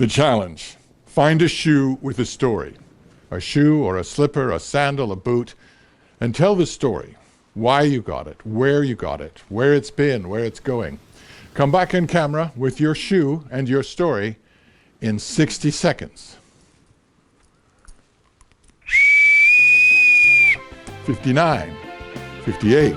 The challenge: find a shoe with a story. A shoe or a slipper, a sandal, a boot, and tell the story. Why you got it, where it's been, where it's going. Come back in camera with your shoe and your story in 60 seconds. 59, 58.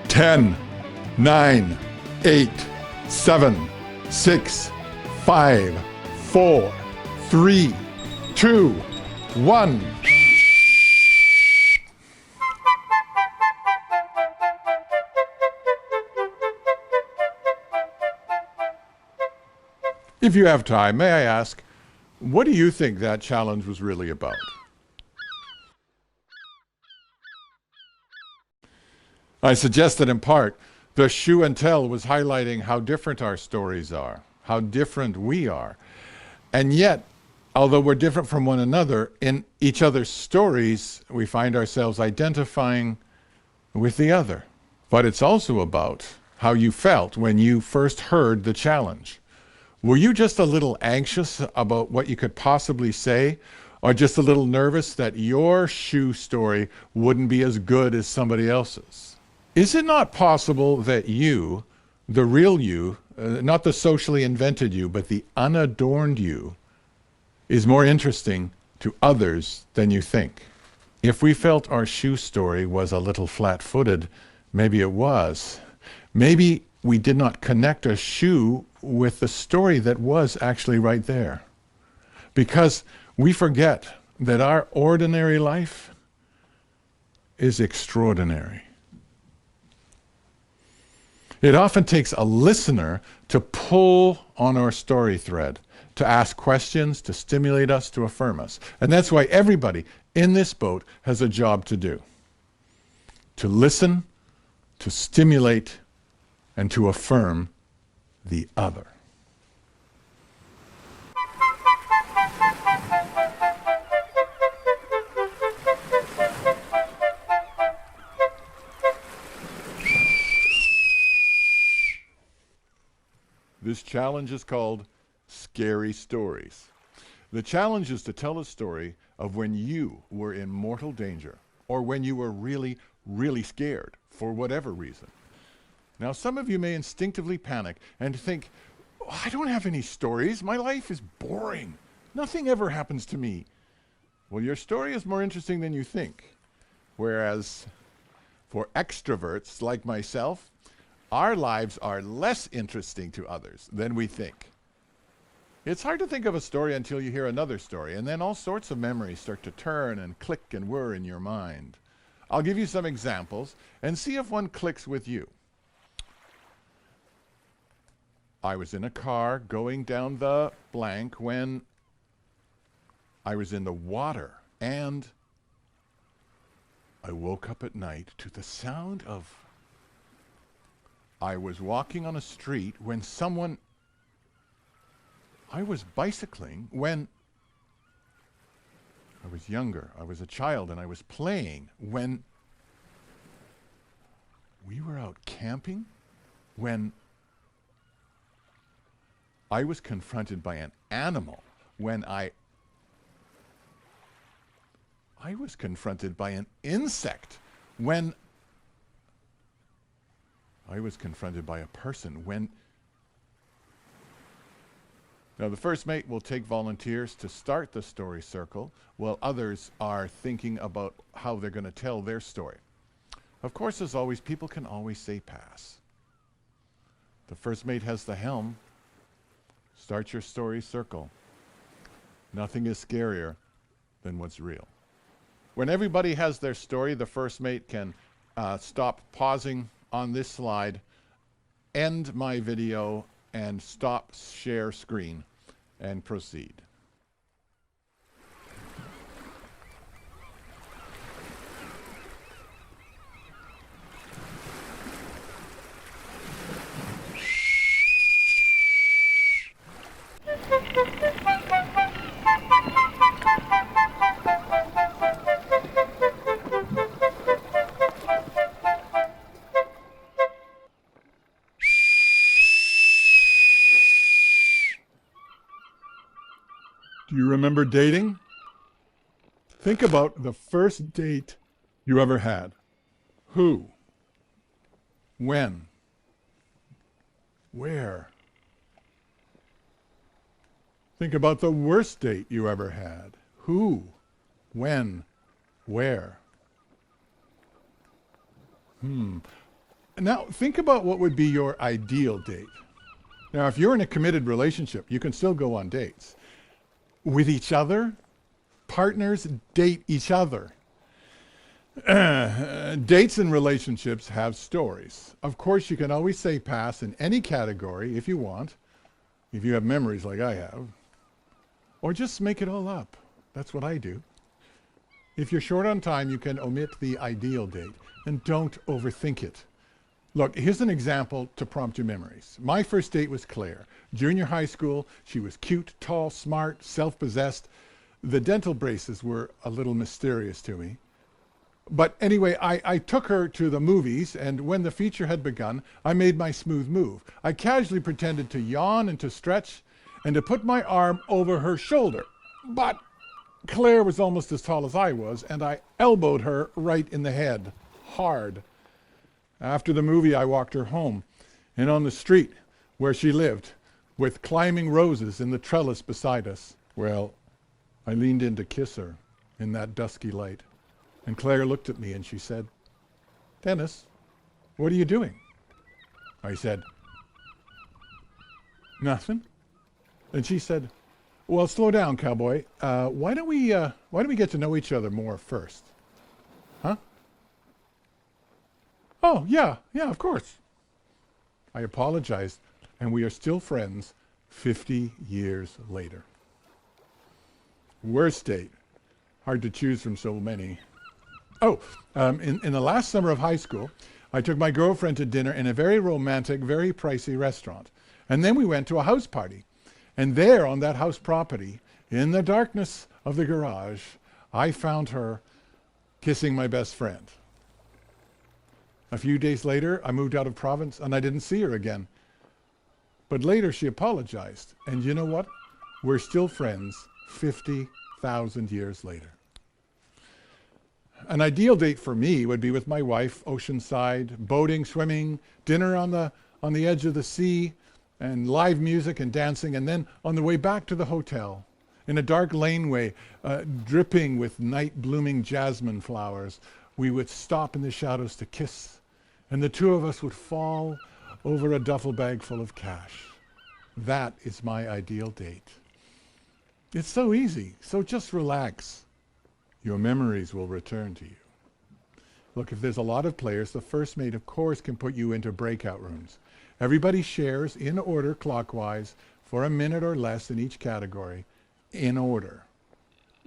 Ten, 9, 8, 7, 6, 5, 4, 3, 2, 1. If you have time, may I ask, what do you think that challenge was really about? I suggest that in part, the shoe and tell was highlighting how different our stories are, how different we are. And yet, although we're different from one another, in each other's stories, we find ourselves identifying with the other. But it's also about how you felt when you first heard the challenge. Were you just a little anxious about what you could possibly say, or just a little nervous that your shoe story wouldn't be as good as somebody else's? Is it not possible that you, the real you, not the socially invented you, but the unadorned you, is more interesting to others than you think? If we felt our shoe story was a little flat-footed, maybe it was. Maybe we did not connect a shoe with the story that was actually right there. Because we forget that our ordinary life is extraordinary. It often takes a listener to pull on our story thread, to ask questions, to stimulate us, to affirm us. And that's why everybody in this boat has a job to do. To listen, to stimulate, and to affirm the other. This challenge is called Scary Stories. The challenge is to tell a story of when you were in mortal danger, or when you were really, really scared, for whatever reason. Now, some of you may instinctively panic and think, oh, I don't have any stories. My life is boring. Nothing ever happens to me. Well, your story is more interesting than you think. Whereas for extroverts like myself, our lives are less interesting to others than we think. It's hard to think of a story until you hear another story, and then all sorts of memories start to turn and click and whir in your mind. I'll give you some examples and see if one clicks with you. I was in a car going down the blank when I was in the water, and I woke up at night to the sound of... I was walking on a street when someone... I was bicycling when I was younger. I was a child and I was playing when we were out camping, when I was confronted by an animal, when I was confronted by an insect, when I was confronted by a person, when... Now, the first mate will take volunteers to start the story circle, while others are thinking about how they're going to tell their story. Of course, as always, people can always say pass. The first mate has the helm. Start your story circle. Nothing is scarier than what's real. When everybody has their story, the first mate can stop pausing on this slide, end my video, and stop share screen, and proceed. Do you remember dating? Think about the first date you ever had. Who? When? Where? Think about the worst date you ever had. Who? When? Where? Now, think about what would be your ideal date. Now, if you're in a committed relationship, you can still go on dates. With each other, partners date each other. Dates and relationships have stories. Of course, you can always say pass in any category if you want, if you have memories like I have, or just make it all up. That's what I do. If you're short on time, you can omit the ideal date, and don't overthink it. Look, here's an example to prompt your memories. My first date was Claire. Junior high school, she was cute, tall, smart, self-possessed. The dental braces were a little mysterious to me. But anyway, I took her to the movies, and when the feature had begun, I made my smooth move. I casually pretended to yawn and to stretch, and to put my arm over her shoulder. But Claire was almost as tall as I was, and I elbowed her right in the head, hard. After the movie, I walked her home, and on the street where she lived, with climbing roses in the trellis beside us, well, I leaned in to kiss her in that dusky light. And Claire looked at me and she said, "Dennis, what are you doing?" I said, "Nothing." And she said, "Well, slow down, cowboy. Why don't we get to know each other more first? Huh?" "Oh, yeah, of course." I apologized, and we are still friends 50 years later. Worst date. Hard to choose from so many. In the last summer of high school, I took my girlfriend to dinner in a very romantic, very pricey restaurant. And then we went to a house party. And there on that house property, in the darkness of the garage, I found her kissing my best friend. A few days later, I moved out of province and I didn't see her again. But later she apologized. And you know what? We're still friends 50,000 years later. An ideal date for me would be with my wife, oceanside, boating, swimming, dinner on the edge of the sea, and live music and dancing, and then on the way back to the hotel, in a dark laneway, dripping with night-blooming jasmine flowers, we would stop in the shadows to kiss, and the two of us would fall over a duffel bag full of cash. That is my ideal date. It's so easy, so just relax. Your memories will return to you. Look, if there's a lot of players, the first mate, of course, can put you into breakout rooms. Everybody shares in order clockwise for a minute or less in each category, in order.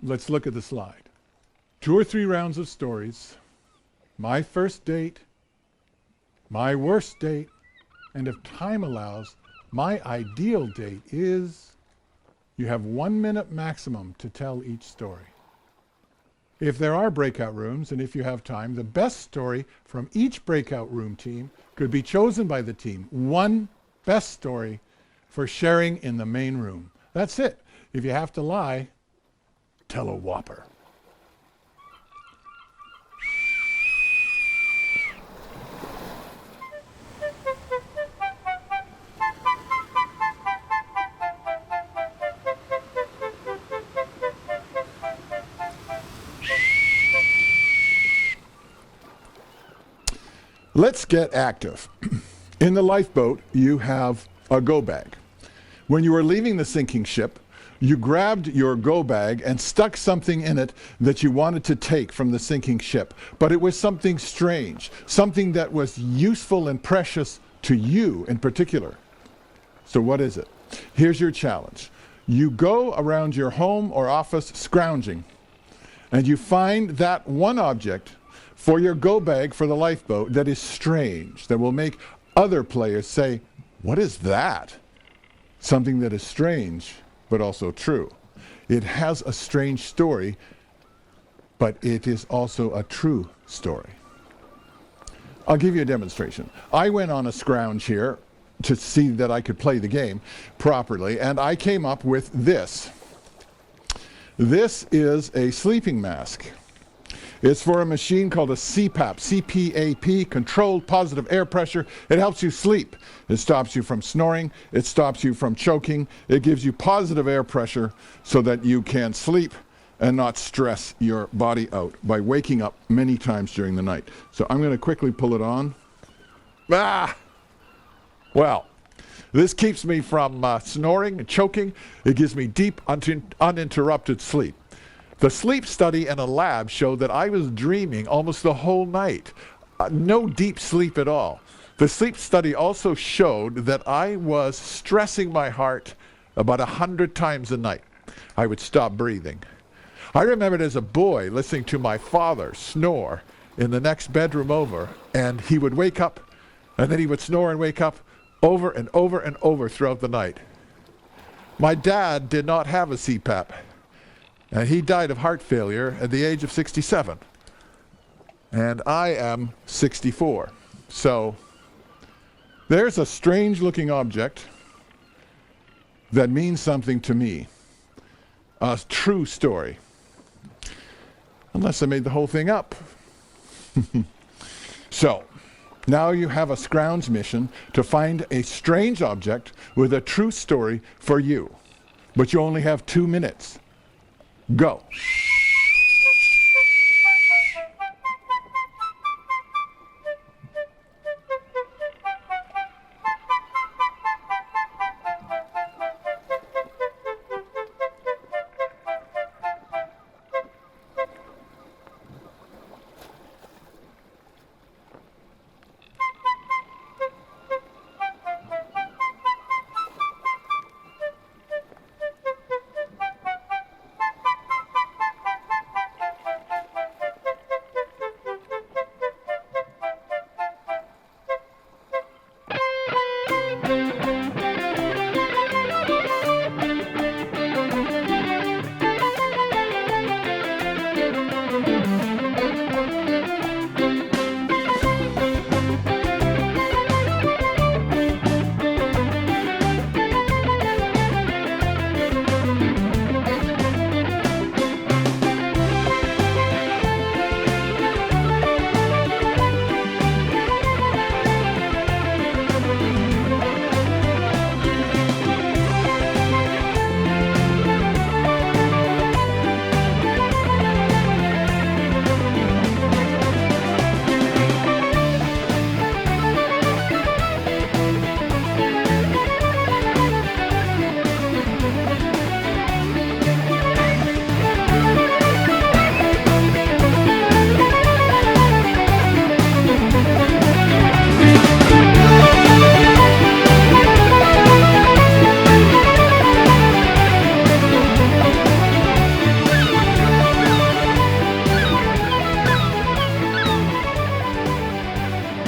Let's look at the slide. 2 or 3 rounds of stories, my first date, my worst date, and if time allows, my ideal date is, you have 1 minute maximum to tell each story. If there are breakout rooms, and if you have time, the best story from each breakout room team could be chosen by the team. One best story for sharing in the main room. That's it. If you have to lie, tell a whopper. Let's get active. In the lifeboat, you have a go bag. When you were leaving the sinking ship, you grabbed your go bag and stuck something in it that you wanted to take from the sinking ship. But it was something strange, something that was useful and precious to you in particular. So what is it? Here's your challenge. You go around your home or office scrounging, and you find that one object for your go bag for the lifeboat that is strange, that will make other players say, "What is that?" Something that is strange, but also true. It has a strange story, but it is also a true story. I'll give you a demonstration. I went on a scrounge here to see that I could play the game properly, and I came up with this. This is a sleeping mask. It's for a machine called a CPAP, C-P-A-P, controlled positive air pressure. It helps you sleep. It stops you from snoring. It stops you from choking. It gives you positive air pressure so that you can sleep and not stress your body out by waking up many times during the night. So I'm going to quickly pull it on. Well, this keeps me from snoring and choking. It gives me deep, uninterrupted sleep. The sleep study in a lab showed that I was dreaming almost the whole night. No deep sleep at all. The sleep study also showed that I was stressing my heart about 100 times a night. I would stop breathing. I remembered as a boy listening to my father snore in the next bedroom over, and he would wake up, and then he would snore and wake up over and over and over throughout the night. My dad did not have a CPAP, and he died of heart failure at the age of 67. And I am 64. So there's a strange looking object that means something to me. A true story. Unless I made the whole thing up. So, now you have a scrounge mission to find a strange object with a true story for you. But you only have 2 minutes. Go.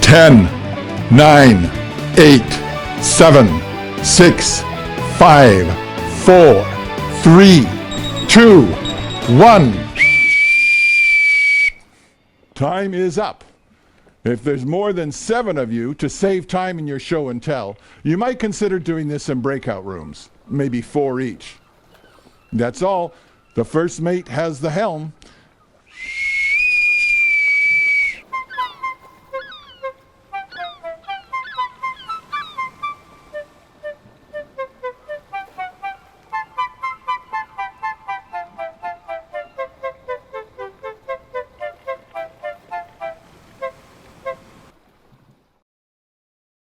Ten, 9, 8, 7, 6, 5, 4, 3, 2, 1. Time is up. If there's more than 7 of you, to save time in your show and tell, you might consider doing this in breakout rooms, maybe 4 each. That's all. The first mate has the helm.